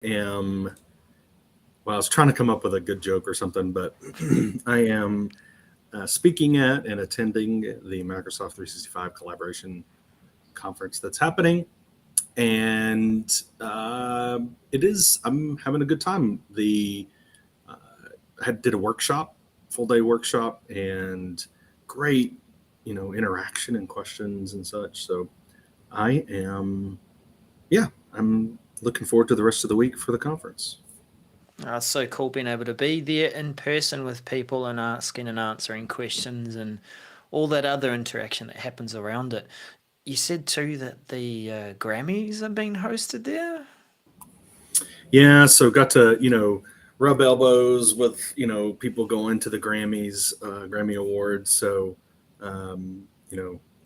am, well, I was trying to come up with a good joke or something, but I am speaking at and attending the Microsoft 365 collaboration conference that's happening. And I'm having a good time. Uh, did a workshop, full day workshop, and great, interaction and questions and such. So I am, yeah, I'm looking forward to the rest of the week for the conference. It's so cool being able to be there in person with people and asking and answering questions and all that other interaction that happens around it. You said too that the Grammys are being hosted there? Yeah, so got to, rub elbows with, people going to the Grammys, Grammy Awards. So,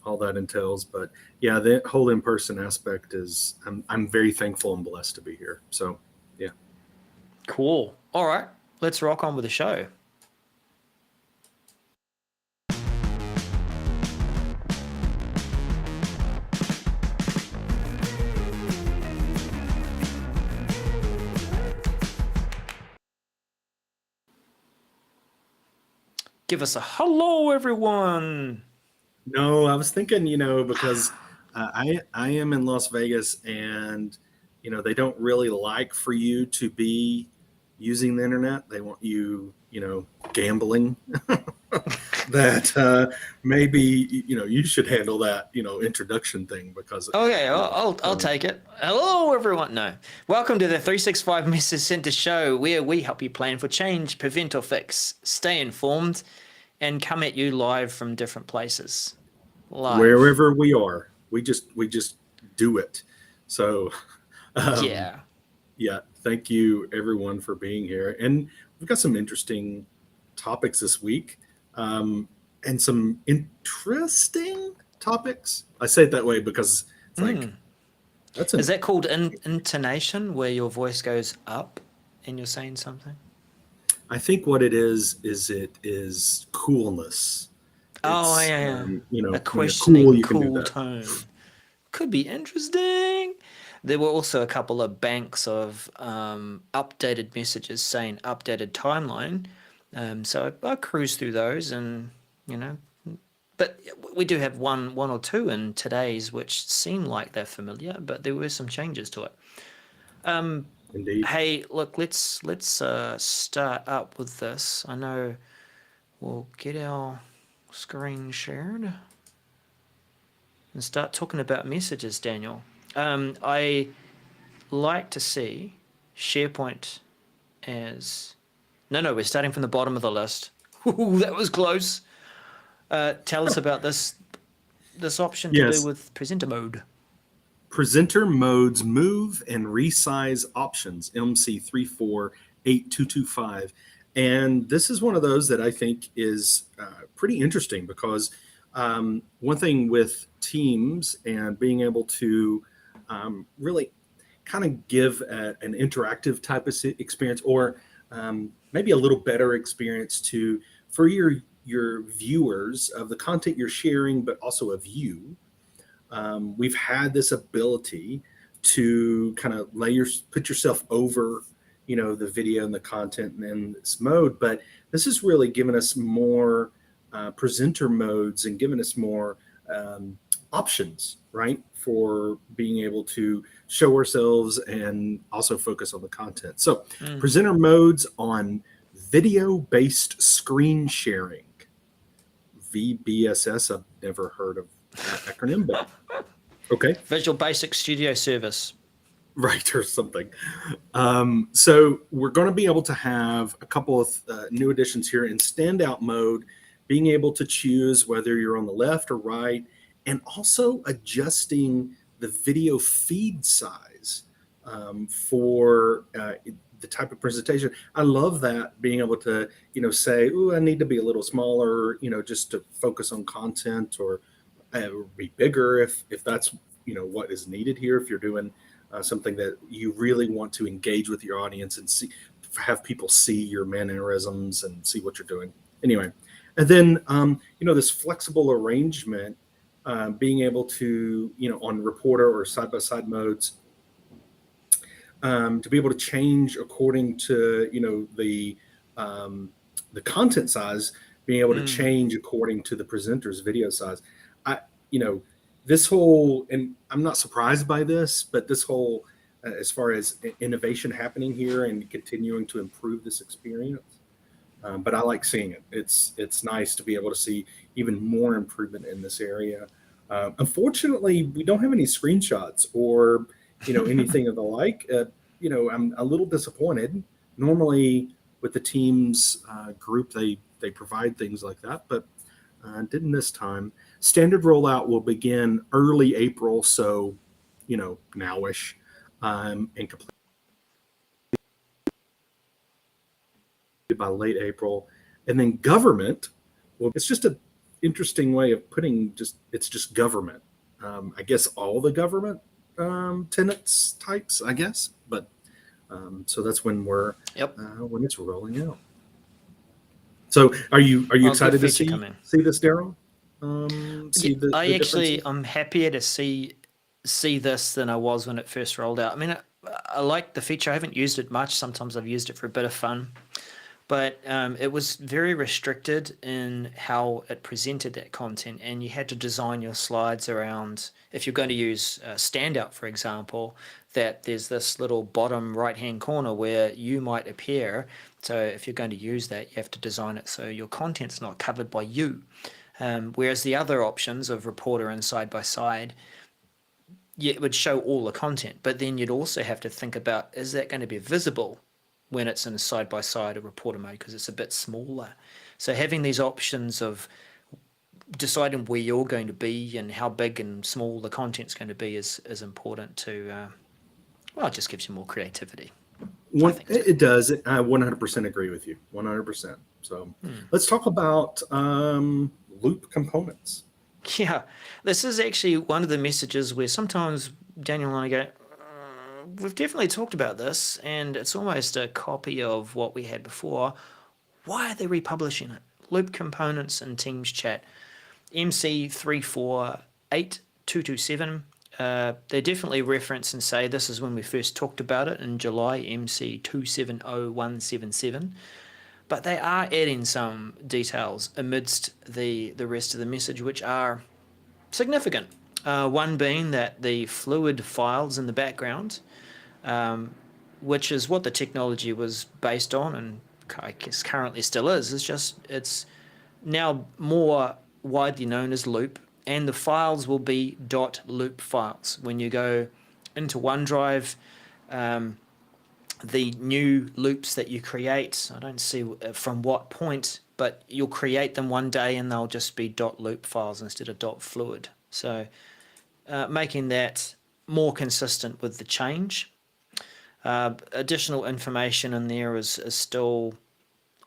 all that entails. But yeah, the whole in person aspect is, I'm very thankful and blessed to be here. So, yeah. Cool. All right, let's rock on with the show. Give us a hello, everyone. No, I was thinking, because I am in Las Vegas and, they don't really like for you to be using the internet. They want you, gambling. That maybe, you should handle that, introduction thing because, Okay, I'll take it. Hello, everyone. No, welcome to the 365 Message Center show, where we help you plan for change, prevent or fix, stay informed, and come at you live from different places. Live. wherever we are, we just do it. So, um, Yeah. yeah, thank you everyone for being here. And we've got some interesting topics this week, and some interesting topics. I say it that way because it's like that's Is an. that called intonation, where your voice goes up and you're saying something? I think what it is it is coolness. Oh, It's yeah. A when you're cool, questioning, you can do cool that. tone. Could be interesting. There were also a couple of banks of updated messages saying updated timeline. So I cruised through those, and you know, but we do have one or two in today's which seem like they're familiar, but there were some changes to it. Indeed. Hey, look, let's start up with this. I know we'll get our screen shared and start talking about messages, Daniel. I like to see SharePoint as no. We're starting from the bottom of the list. Ooh, that was close. Tell us about this option to do Yes. with presenter mode. Presenter modes move and resize options, MC348225. And this is one of those that I think is pretty interesting because one thing with Teams and being able to really kind of give an interactive type of experience, or maybe a little better experience to for your viewers of the content you're sharing, but also of you. We've had this ability to kind of put yourself over, the video and the content in this mode. But this has really given us more presenter modes and given us more options, right, for being able to show ourselves and also focus on the content. So, Mm. presenter modes on video based screen sharing. VBSS, I've never heard of that acronym, but okay. Visual Basic Studio Service. Right, or something. So we're going to be able to have a couple of new additions here in standout mode, being able to choose whether you're on the left or right, and also adjusting the video feed size for the type of presentation. I love that, being able to, say, "Ooh, I need to be a little smaller," just to focus on content, or be bigger if that's what is needed here. If you're doing something that you really want to engage with your audience and have people see your mannerisms and see what you're doing. Anyway, and then this flexible arrangement, being able to on reporter or side by side modes, to be able to change according to, the content size, being able to change according to the presenter's video size. I, you know, this whole, and I'm not surprised by this, but this whole, as far as innovation happening here and continuing to improve this experience. But I like seeing it. It's nice to be able to see even more improvement in this area. Unfortunately, we don't have any screenshots or anything of the like. I'm a little disappointed. Normally, with the Teams group, they provide things like that, but didn't this time. Standard rollout will begin early April, so nowish, and complete by late April. And then government, well, it's just an interesting way of putting it's just government. I guess all the government tenants types, I guess. But so that's when when it's rolling out. So are you excited to see this, Darrell? I'm happier to see this than I was when it first rolled out. I mean, I like the feature. I haven't used it much. Sometimes I've used it for a bit of fun. But it was very restricted in how it presented that content, and you had to design your slides around, if you're going to use Standout, for example, that there's this little bottom right-hand corner where you might appear. So if you're going to use that, you have to design it so your content's not covered by you. Whereas the other options of Reporter and Side-by-Side, it would show all the content, but then you'd also have to think about, is that going to be visible when it's in side-by-side or reporter mode, because it's a bit smaller. So having these options of deciding where you're going to be and how big and small the content's going to be is important to, it just gives you more creativity. It does. I 100% agree with you, 100%. So let's talk about loop components. Yeah, this is actually one of the messages where sometimes Daniel and I go, we've definitely talked about this, and it's almost a copy of what we had before. Why are they republishing it? Loop components in Teams chat. MC 348227. They definitely reference and say this is when we first talked about it in July, MC 270177. But they are adding some details amidst the rest of the message, which are significant. One being that the fluid files in the background, which is what the technology was based on, and I guess currently still is it's now more widely known as loop, and the files will be .loop files. When you go into OneDrive, the new loops that you create, I don't see from what point, but you'll create them one day and they'll just be .loop files instead of .fluid. So making that more consistent with the change. Additional information in there is still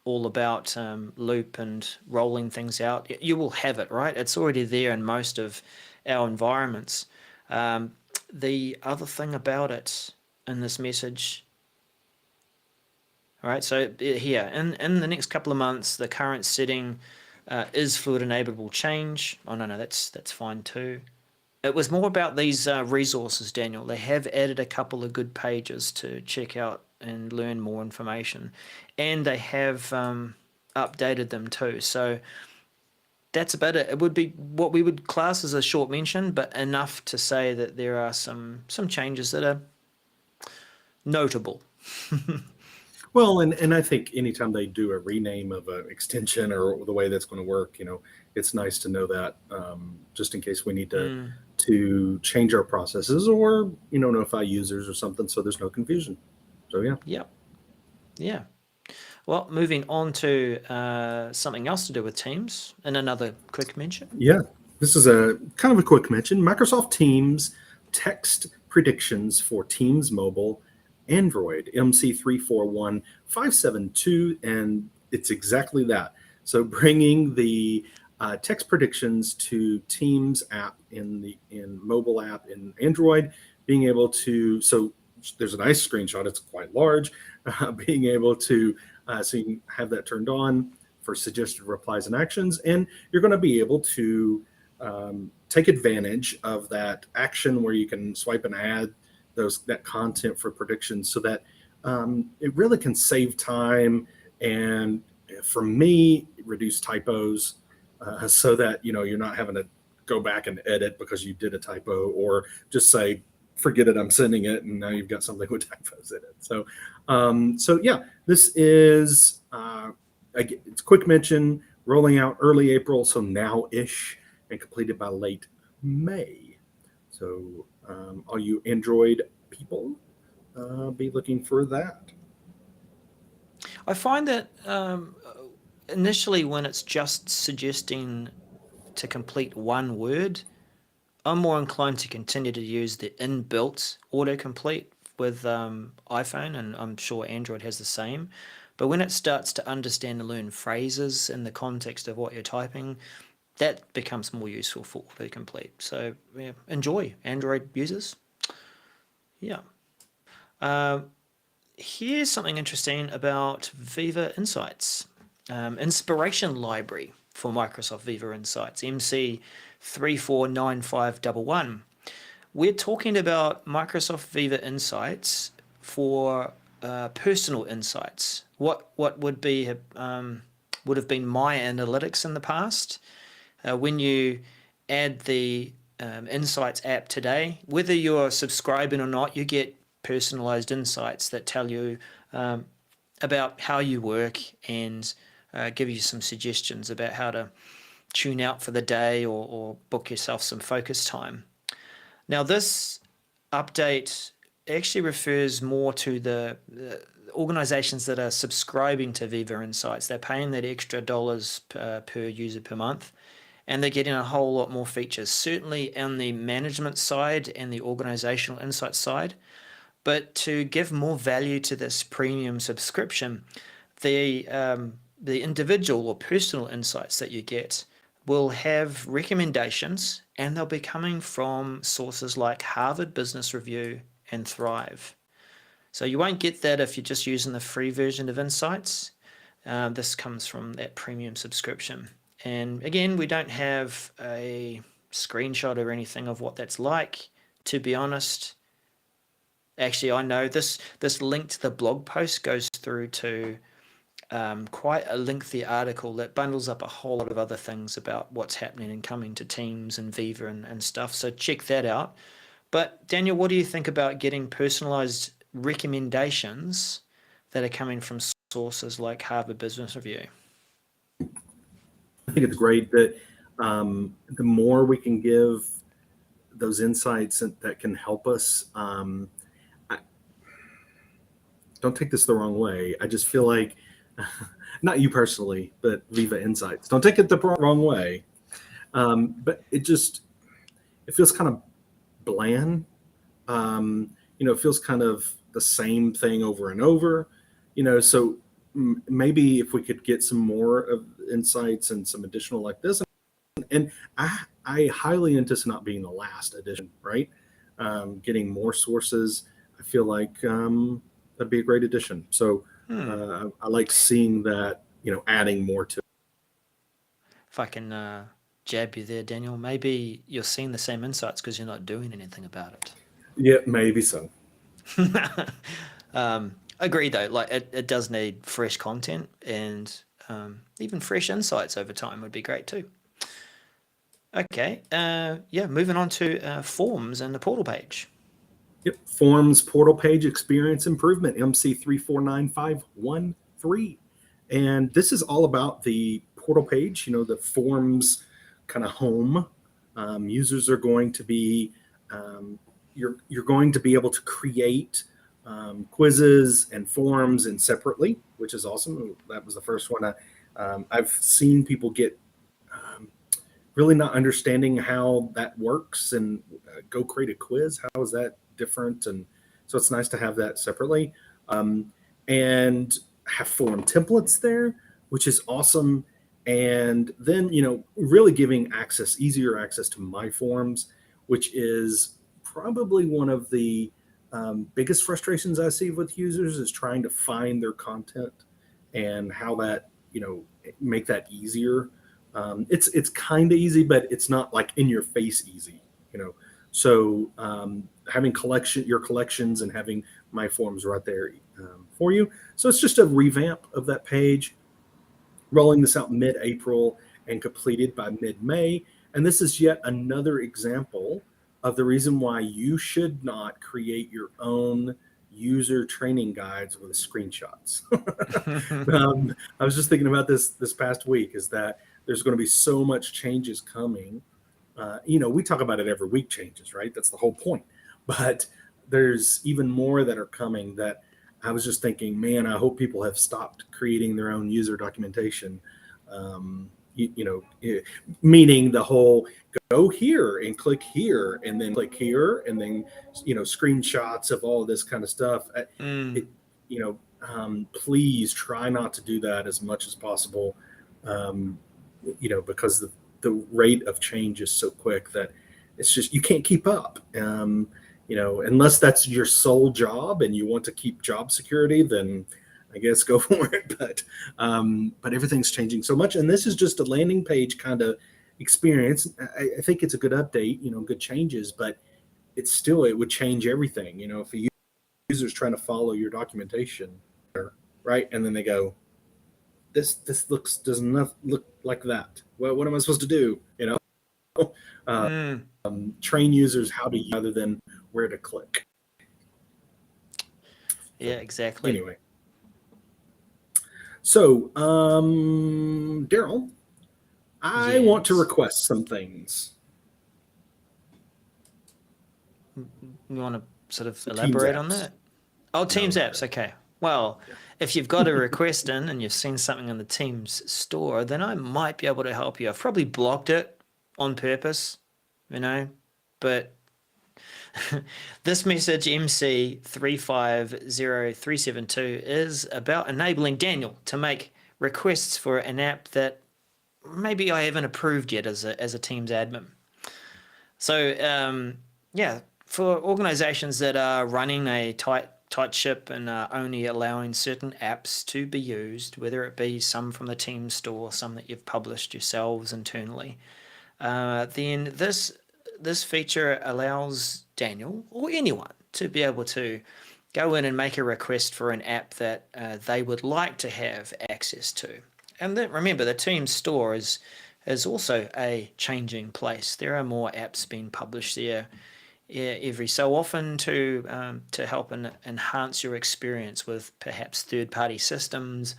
all about loop and rolling things out. You will have it, right? It's already there in most of our environments. The other thing about it in this message, all right, so here, in the next couple of months, the current setting is fluid enableable change. Oh, no, that's fine too. It was more about these resources, Daniel. They have added a couple of good pages to check out and learn more information. And they have updated them too. So that's about it. It would be what we would class as a short mention, but enough to say that there are some changes that are notable. Well, and I think anytime they do a rename of an extension or the way that's going to work, it's nice to know that just in case we need to change our processes or, notify users or something so there's no confusion. So, yeah. Yep. Yeah. Well, moving on to something else to do with Teams and another quick mention. Yeah. This is a kind of a quick mention. Microsoft Teams text predictions for Teams Mobile Android MC341572, and it's exactly that. So bringing the text predictions to Teams app in mobile app in Android, being able to, so there's a nice screenshot, it's quite large, being able to, so you can have that turned on for suggested replies and actions, and you're going to be able to take advantage of that action where you can swipe an ad that content for predictions so that it really can save time and, for me, reduce typos, so that you're not having to go back and edit because you did a typo, or just say, forget it, I'm sending it, and now you've got something with typos in it. So yeah, this is it's quick mention, rolling out early April, so now-ish, and completed by late May. So all you Android people, be looking for that. I find that initially when it's just suggesting to complete one word, I'm more inclined to continue to use the inbuilt autocomplete with iPhone, and I'm sure Android has the same. But when it starts to understand and learn phrases in the context of what you're typing, that becomes more useful for autocomplete. So yeah, enjoy, Android users. Yeah. Here's something interesting about Viva Insights. Inspiration library for Microsoft Viva Insights, MC 349511. We're talking about Microsoft Viva Insights for personal insights. What would have been my analytics in the past. When you add the Insights app today, whether you're subscribing or not, you get personalized insights that tell you about how you work and give you some suggestions about how to tune out for the day, or book yourself some focus time. Now, this update actually refers more to the organizations that are subscribing to Viva Insights. They're paying that extra dollars per user per month, and they're getting a whole lot more features, certainly on the management side and the organizational insights side. But to give more value to this premium subscription, the individual or personal insights that you get will have recommendations, and they'll be coming from sources like Harvard Business Review and Thrive. So you won't get that if you're just using the free version of Insights. This comes from that premium subscription. And again, we don't have a screenshot or anything of what that's like, to be honest. Actually, I know this link to the blog post goes through to quite a lengthy article that bundles up a whole lot of other things about what's happening and coming to Teams and Viva and stuff. So check that out. But Daniel, what do you think about getting personalized recommendations that are coming from sources like Harvard Business Review? I think it's great that the more we can give those insights that can help us. Don't take this the wrong way. I just feel like, not you personally, but Viva Insights. Don't take it the wrong way. But it feels kind of bland. It feels kind of the same thing over and over. So maybe if we could get some more of insights and some additional like this, and I highly anticipate not being the last edition, right? Getting more sources, I feel like that'd be a great addition. So I like seeing that, adding more to it. If I can jab you there, Daniel, maybe you're seeing the same insights because you're not doing anything about it. Yeah, maybe so. Agree though, like it does need fresh content, and even fresh insights over time would be great too. Okay, moving on to forms and the portal page. Yep, Forms portal page experience improvement, MC 349513. And this is all about the portal page, the forms kind of home. Users are going to be, you're going to be able to create quizzes and forms and separately, which is awesome. That was the first one. I've seen people get really not understanding how that works and go create a quiz. How is that different? And so it's nice to have that separately, and have form templates there, which is awesome. And then, really giving easier access to my forms, which is probably one of the biggest frustrations I see with users, is trying to find their content and how that, make that easier. It's kind of easy, but it's not like in your face easy, So having your collections and having my forms right there for you. So it's just a revamp of that page, rolling this out mid-April and completed by mid-May. And this is yet another example of the reason why you should not create your own user training guides with screenshots. I was just thinking about this past week, is that there's going to be so much changes coming. We talk about it every week, changes, right? That's the whole point. But there's even more that are coming that I was just thinking, man, I hope people have stopped creating their own user documentation. Meaning the whole go here and click here and then click here and then, screenshots of all of this kind of stuff. Please try not to do that as much as possible, because the rate of change is so quick that it's just, you can't keep up. Unless that's your sole job and you want to keep job security, then I guess go for it. But everything's changing so much. And this is just a landing page kind of experience. I think it's a good update, good changes, but it would change everything. If a user's trying to follow your documentation, right? And then they go, this does not look like that. Well, what am I supposed to do? Train users how to use other than where to click. Yeah, exactly. Anyway. So, Darrell, I want to request some things. You want to sort of elaborate on that? Oh, Teams apps. Okay. Well, if you've got a request in and you've seen something in the Teams store, then I might be able to help you. I've probably blocked it on purpose, but this message MC350372 is about enabling Daniel to make requests for an app that maybe I haven't approved yet as a Teams admin. So for organizations that are running a tight ship and are only allowing certain apps to be used, whether it be some from the Teams store, some that you've published yourselves internally, then this feature allows Daniel or anyone to be able to go in and make a request for an app that they would like to have access to. And then remember, the Teams store is also a changing place. There are more apps being published there every so often to help enhance your experience with perhaps third-party systems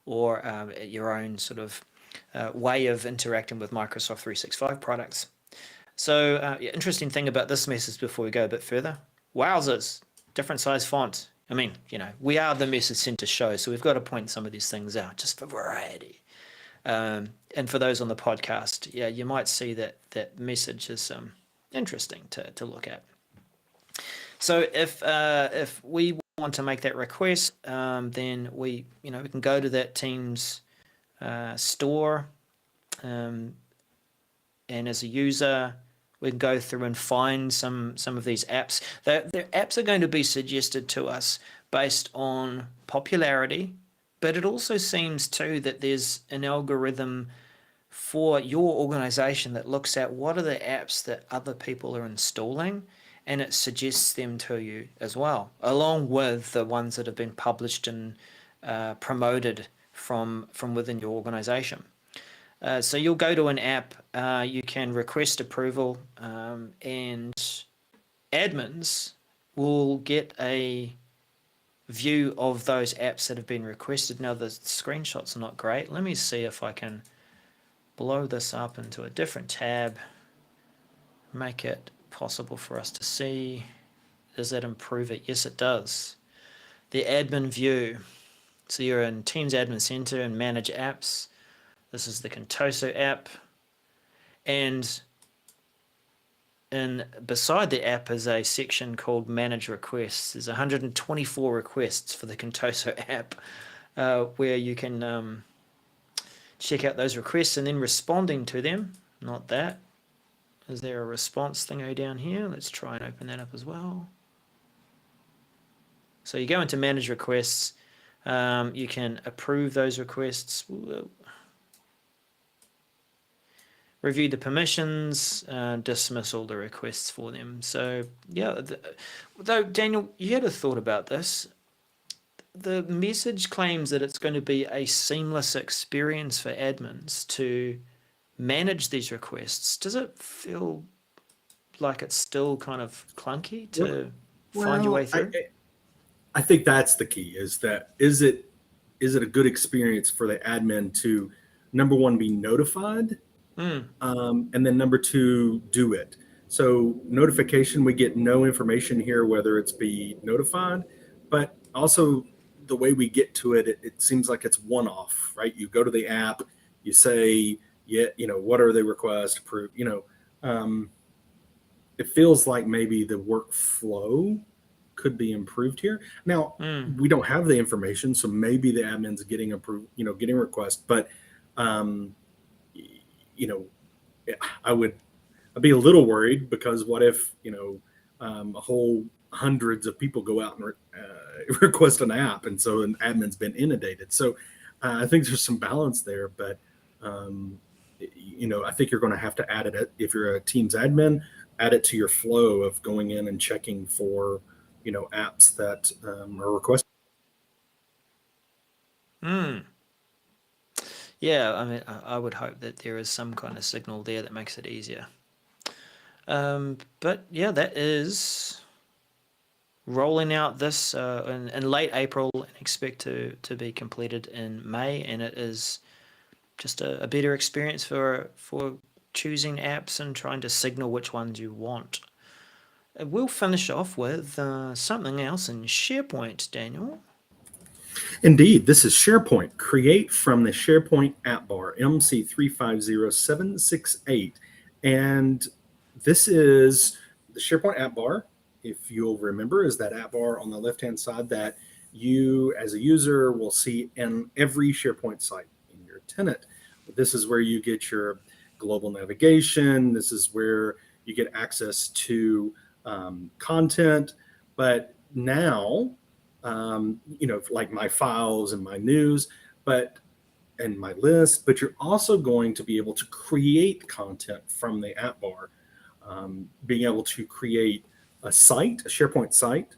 or your own sort of way of interacting with Microsoft 365 products. So interesting thing about this message before we go a bit further. Wowzers, different size font. I mean, we are the Message Center show, so we've got to point some of these things out just for variety. And for those on the podcast, you might see that message is interesting to look at. So if we want to make that request, then we can go to that Teams store, and as a user, we can go through and find some of these apps. The apps are going to be suggested to us based on popularity, but it also seems too that there's an algorithm for your organization that looks at what are the apps that other people are installing, and it suggests them to you as well, along with the ones that have been published and promoted from within your organization. So you'll go to an app, you can request approval, and admins will get a view of those apps that have been requested. Now the screenshots are not great. Let me see if I can blow this up into a different tab, make it possible for us to see. Does that improve it? Yes, it does. The admin view. So you're in Teams Admin Center and Manage Apps. This is the Contoso app. And beside the app is a section called Manage Requests. There's 124 requests for the Contoso app, where you can check out those requests and then responding to them. Not that. Is there a response thingo down here? Let's try and open that up as well. So you go into Manage Requests. You can approve those requests. review the permissions, dismiss all the requests for them. So yeah, though Daniel, you had a thought about this. The message claims that it's going to be a seamless experience for admins to manage these requests. Does it feel like it's still kind of clunky to find your way Well, through? I think that's the key. Is it a good experience for the admin to, number one, be notified, Mm. and then number two, do it. So notification, we get no information here whether it's be notified, but also the way we get to it, it seems like it's one off, right? You go to the app, you say, yeah, what are they request, approve, it feels like maybe the workflow could be improved here. Now, Mm. we don't have the information, so maybe the admin's getting approved, getting requests, but um, you know, I'd be a little worried because what if, a whole hundreds of people go out and request an app, and so an admin's been inundated. So I think there's some balance there, but I think you're going to have to add it if you're a Teams admin, add it to your flow of going in and checking for, apps that are requested. Mm. Yeah, I mean, I would hope that there is some kind of signal there that makes it easier. But yeah, that is rolling out this in late April and expect to be completed in May, and it is just a better experience for choosing apps and trying to signal which ones you want. We'll finish off with something else in SharePoint, Daniel. Indeed, this is SharePoint Create from the SharePoint app bar, MC350768. And this is the SharePoint app bar, if you'll remember, is that app bar on the left-hand side that you as a user will see in every SharePoint site in your tenant. This is where you get your global navigation. This is where you get access to content. But now, like my files and my news, and my list, but you're also going to be able to create content from the app bar, being able to create a site, a SharePoint site,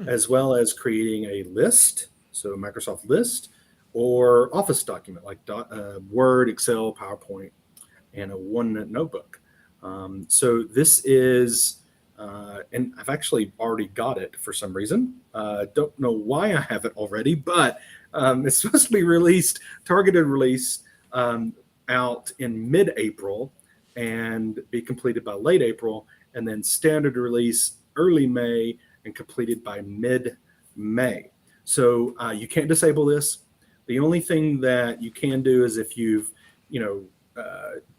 as well as creating a list, so Microsoft list, or Office document like Word, Excel, PowerPoint, and a OneNote notebook. So this is and I've actually already got it for some reason. Don't know why I have it already, but it's supposed to be targeted release out in mid-April and be completed by late April, and then standard release early May and completed by mid-May. So you can't disable this. The only thing that you can do is if you've,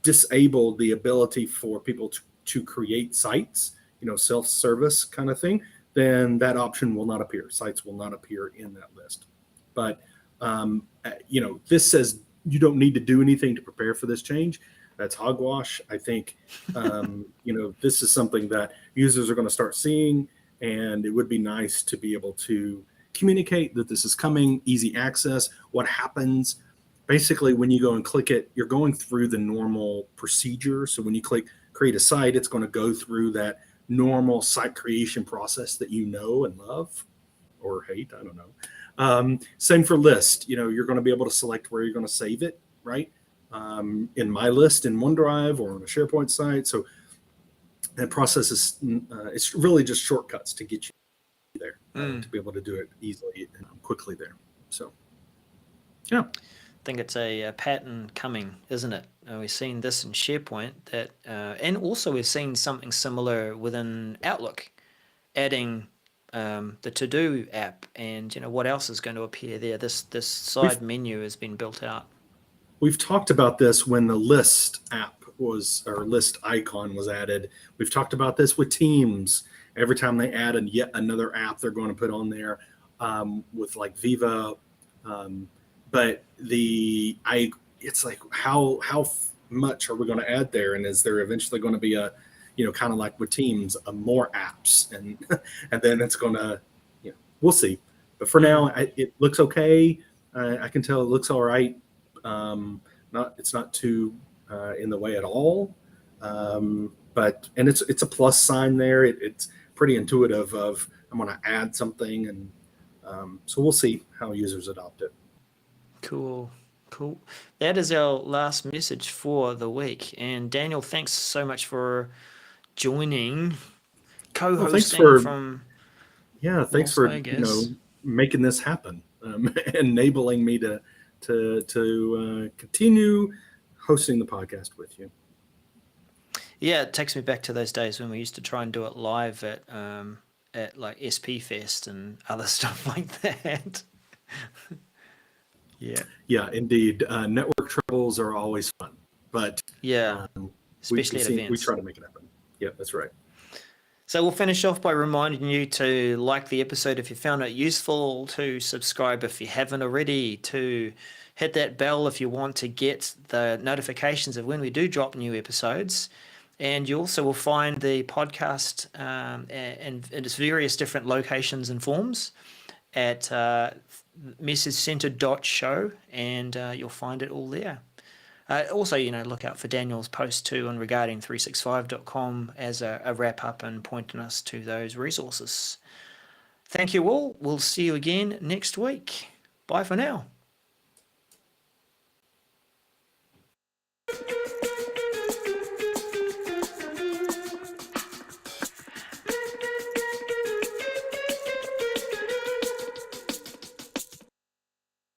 disabled the ability for people to create sites, self-service kind of thing, then that option will not appear. Sites will not appear in that list. But, this says you don't need to do anything to prepare for this change. That's hogwash. I think, this is something that users are going to start seeing, and it would be nice to be able to communicate that this is coming, easy access, what happens. Basically, when you go and click it, you're going through the normal procedure. So when you click create a site, it's going to go through that normal site creation process that you know and love or hate. I don't know. Same for list. You're going to be able to select where you're going to save it, right? In My List in OneDrive or on a SharePoint site. So that process is it's really just shortcuts to get you there, to be able to do it easily and quickly there. So, yeah. I think it's a pattern coming, isn't it? We've seen this in SharePoint and also we've seen something similar within Outlook, adding the To-Do app, and what else is going to appear there. This side menu has been built out. We've talked about this when the list app or list icon was added. We've talked about this with Teams. Every time they add yet another app, they're going to put on there with like Viva. But it's like how much are we going to add there, and is there eventually going to be a, kind of like with Teams, more apps, and then it's going to, we'll see. But for now, it looks okay. I can tell it looks all right. It's not too in the way at all. But it's a plus sign there. It's pretty intuitive of I'm going to add something, and so we'll see how users adopt it. Cool. That is our last message for the week. And Daniel, thanks so much for joining, Well, co-hosting from thanks Las for Vegas. making this happen, enabling me to continue hosting the podcast with you. Yeah, it takes me back to those days when we used to try and do it live at like SP Fest and other stuff like that. Yeah, indeed. Network troubles are always fun, but Yeah, especially at we events. try to make it happen. Yeah, that's right. So we'll finish off by reminding you to like the episode if you found it useful, to subscribe if you haven't already, to hit that bell if you want to get the notifications of when we do drop new episodes. And you also will find the podcast in its various different locations and forms at messagecenter.show, and you'll find it all there. Also, look out for Daniel's post too on regarding 365.com as a wrap up and pointing us to those resources. Thank you all. We'll see you again next week. Bye for now.